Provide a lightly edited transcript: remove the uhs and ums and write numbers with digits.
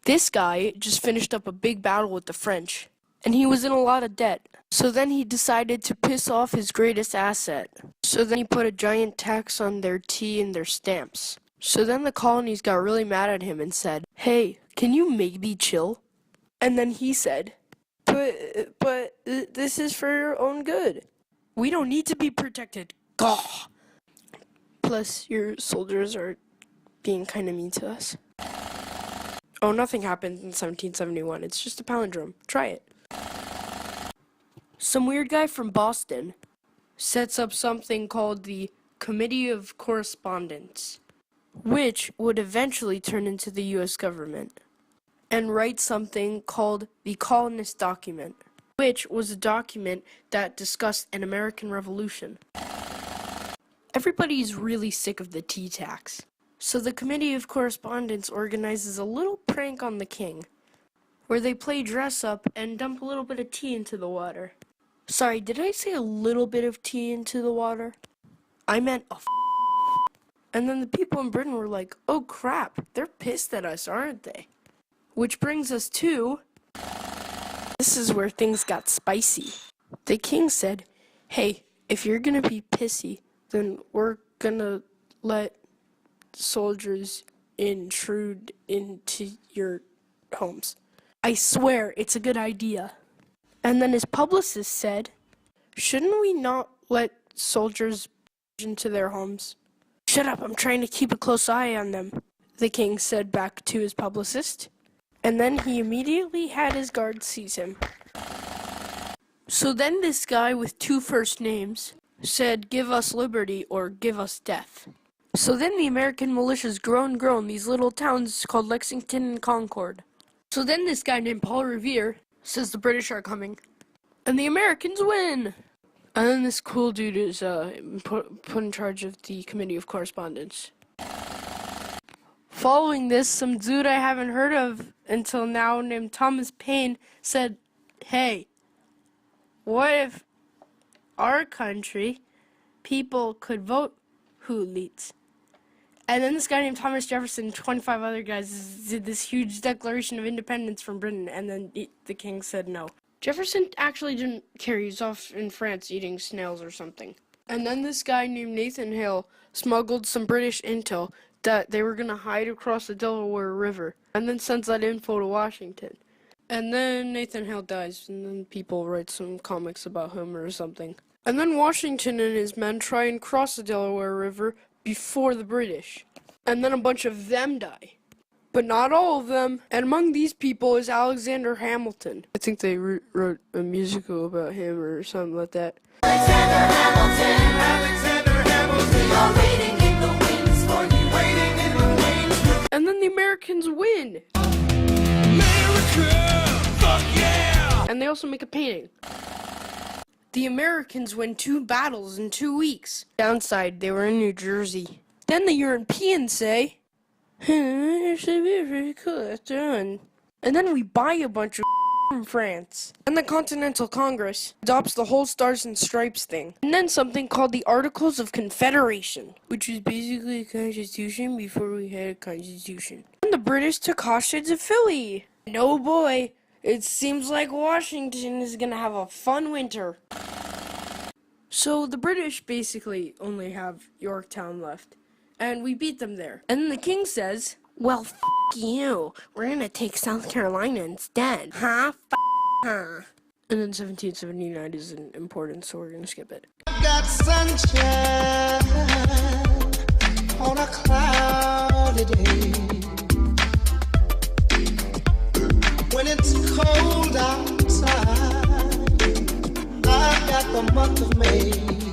This guy just finished up a big battle with the French, and he was in a lot of debt. So then he decided to piss off his greatest asset. So then he put a giant tax on their tea and their stamps. So then the colonies got really mad at him and said, "Hey, can you maybe chill?" And then he said, But this is for your own good. We don't need to be protected. Gah! Plus, your soldiers are being kind of mean to us. Oh, nothing happened in 1771. It's just a palindrome. Try it. Some weird guy from Boston sets up something called the Committee of Correspondence, which would eventually turn into the U.S. government, and write something called the Colonist Document, which was a document that discussed an American Revolution. Everybody's really sick of the tea tax, so the Committee of Correspondence organizes a little prank on the king, where they play dress up and dump a little bit of tea into the water. Sorry, did I say a little bit of tea into the water? I meant a And then the people in Britain were like, oh crap, they're pissed at us, aren't they? Which brings us to, this is where things got spicy. The king said, hey, if you're gonna be pissy, then we're gonna let soldiers intrude into your homes. I swear, it's a good idea. And then his publicist said, shouldn't we not let soldiers into their homes? Shut up, I'm trying to keep a close eye on them, the king said back to his publicist. And then he immediately had his guards seize him. So then this guy with two first names said, give us liberty or give us death. So then the American militias grown these little towns called Lexington and Concord. So then this guy named Paul Revere says the British are coming, and the Americans win. And then this cool dude is put in charge of the Committee of Correspondence. Following this, some dude I haven't heard of until now named Thomas Paine said, hey, what if our country people could vote who leads? And then this guy named Thomas Jefferson and 25 other guys did this huge declaration of independence from Britain, and then the king said no. Jefferson actually didn't care. He was off in France eating snails or something. And then this guy named Nathan Hale smuggled some British intel that they were going to hide across the Delaware River, and then sends that info to Washington. And then Nathan Hale dies, and then people write some comics about him or something. And then Washington and his men try and cross the Delaware River before the British. And then a bunch of them die. But not all of them. And among these people is Alexander Hamilton. I think they wrote a musical about him or something like that. Alexander Hamilton, we are waiting in the wings for you, waiting in the wings. And then the Americans win. America, fuck yeah! And they also make a painting. The Americans win 2 battles in 2 weeks. Downside, they were in New Jersey. Then the Europeans say, it should be pretty cool after all. And then we buy a bunch of from France. And the Continental Congress adopts the whole Stars and Stripes thing. And then something called the Articles of Confederation, which is basically a constitution before we had a constitution. And the British took hostage of Philly. And oh boy, it seems like Washington is gonna have a fun winter. So the British basically only have Yorktown left, and we beat them there. And then the king says, well, f*** you, we're gonna take South Carolina instead. Huh? Huh? And then 1779 is important, so we're gonna skip it. Got sunshine on a cloudy day. When it's cold outside, I've got the month of May.